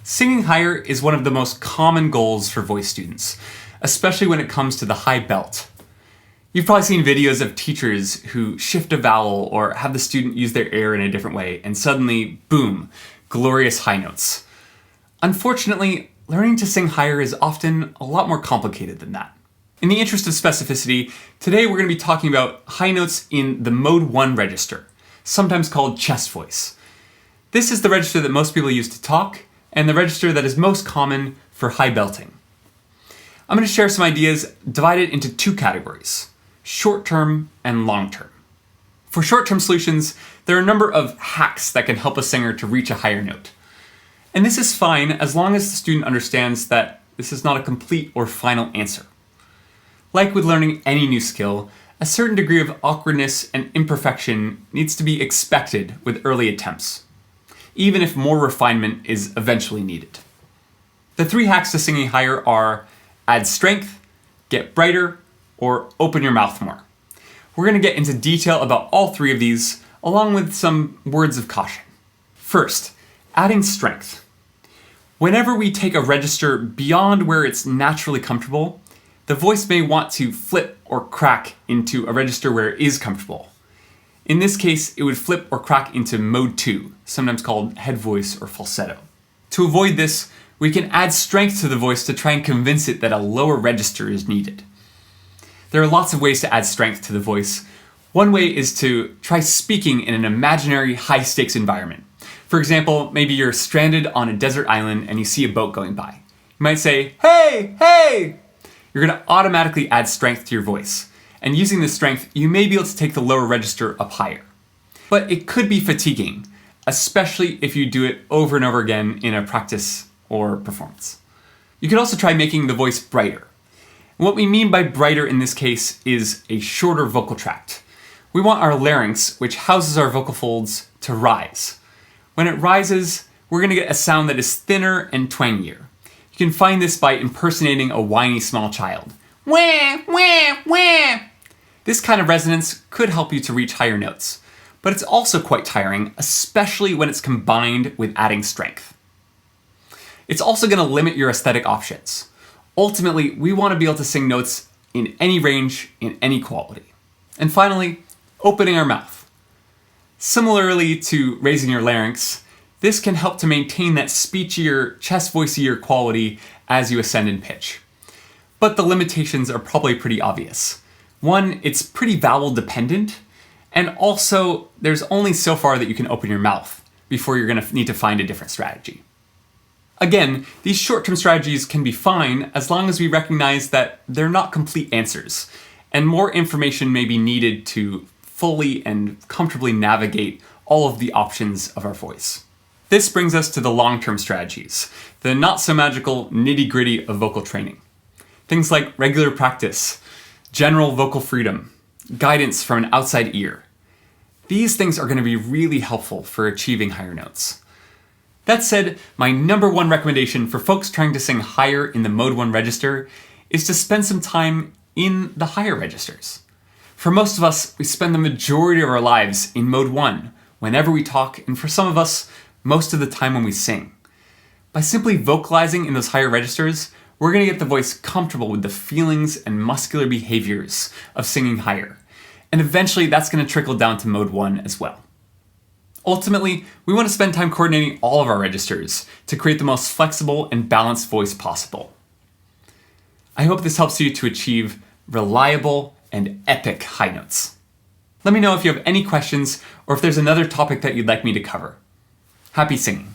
Singing higher is one of the most common goals for voice students, especially when it comes to the high belt. You've probably seen videos of teachers who shift a vowel or have the student use their air in a different way, and suddenly, boom, glorious high notes. Unfortunately, learning to sing higher is often a lot more complicated than that. In the interest of specificity, today we're going to be talking about high notes in the Mode 1 register, sometimes called chest voice. This is the register that most people use to talk, and the register that is most common for high belting. I'm going to share some ideas divided into two categories, short-term and long-term. For short-term solutions, there are a number of hacks that can help a singer to reach a higher note. And this is fine as long as the student understands that this is not a complete or final answer. Like with learning any new skill, a certain degree of awkwardness and imperfection needs to be expected with early attempts, even if more refinement is eventually needed. The three hacks to singing higher are add strength, get brighter, or open your mouth more. We're going to get into detail about all three of these, along with some words of caution. First, adding strength. Whenever we take a register beyond where it's naturally comfortable, the voice may want to flip or crack into a register where it is comfortable. In this case, it would flip or crack into Mode 2, sometimes called head voice or falsetto. To avoid this, we can add strength to the voice to try and convince it that a lower register is needed. There are lots of ways to add strength to the voice. One way is to try speaking in an imaginary high-stakes environment. For example, maybe you're stranded on a desert island and you see a boat going by. You might say, "Hey, hey!" You're going to automatically add strength to your voice. And using this strength, you may be able to take the lower register up higher. But it could be fatiguing, especially if you do it over and over again in a practice or performance. You could also try making the voice brighter. And what we mean by brighter in this case is a shorter vocal tract. We want our larynx, which houses our vocal folds, to rise. When it rises, we're going to get a sound that is thinner and twangier. You can find this by impersonating a whiny small child. Wah, wah, wah. This kind of resonance could help you to reach higher notes, but it's also quite tiring, especially when it's combined with adding strength. It's also going to limit your aesthetic options. Ultimately, we want to be able to sing notes in any range, in any quality. And finally, opening our mouth. Similarly to raising your larynx, this can help to maintain that speechier, chest voicier quality as you ascend in pitch. But the limitations are probably pretty obvious. One, it's pretty vowel dependent, and also there's only so far that you can open your mouth before you're going to need to find a different strategy. Again, these short-term strategies can be fine as long as we recognize that they're not complete answers, and more information may be needed to fully and comfortably navigate all of the options of our voice. This brings us to the long-term strategies, the not-so-magical nitty-gritty of vocal training. Things like regular practice, general vocal freedom, guidance from an outside ear. These things are going to be really helpful for achieving higher notes. That said, my number one recommendation for folks trying to sing higher in the Mode 1 register is to spend some time in the higher registers. For most of us, we spend the majority of our lives in Mode 1, whenever we talk, and for some of us, most of the time when we sing. By simply vocalizing in those higher registers, we're going to get the voice comfortable with the feelings and muscular behaviors of singing higher. And eventually that's going to trickle down to Mode 1 as well. Ultimately, we want to spend time coordinating all of our registers to create the most flexible and balanced voice possible. I hope this helps you to achieve reliable and epic high notes. Let me know if you have any questions or if there's another topic that you'd like me to cover. Happy singing!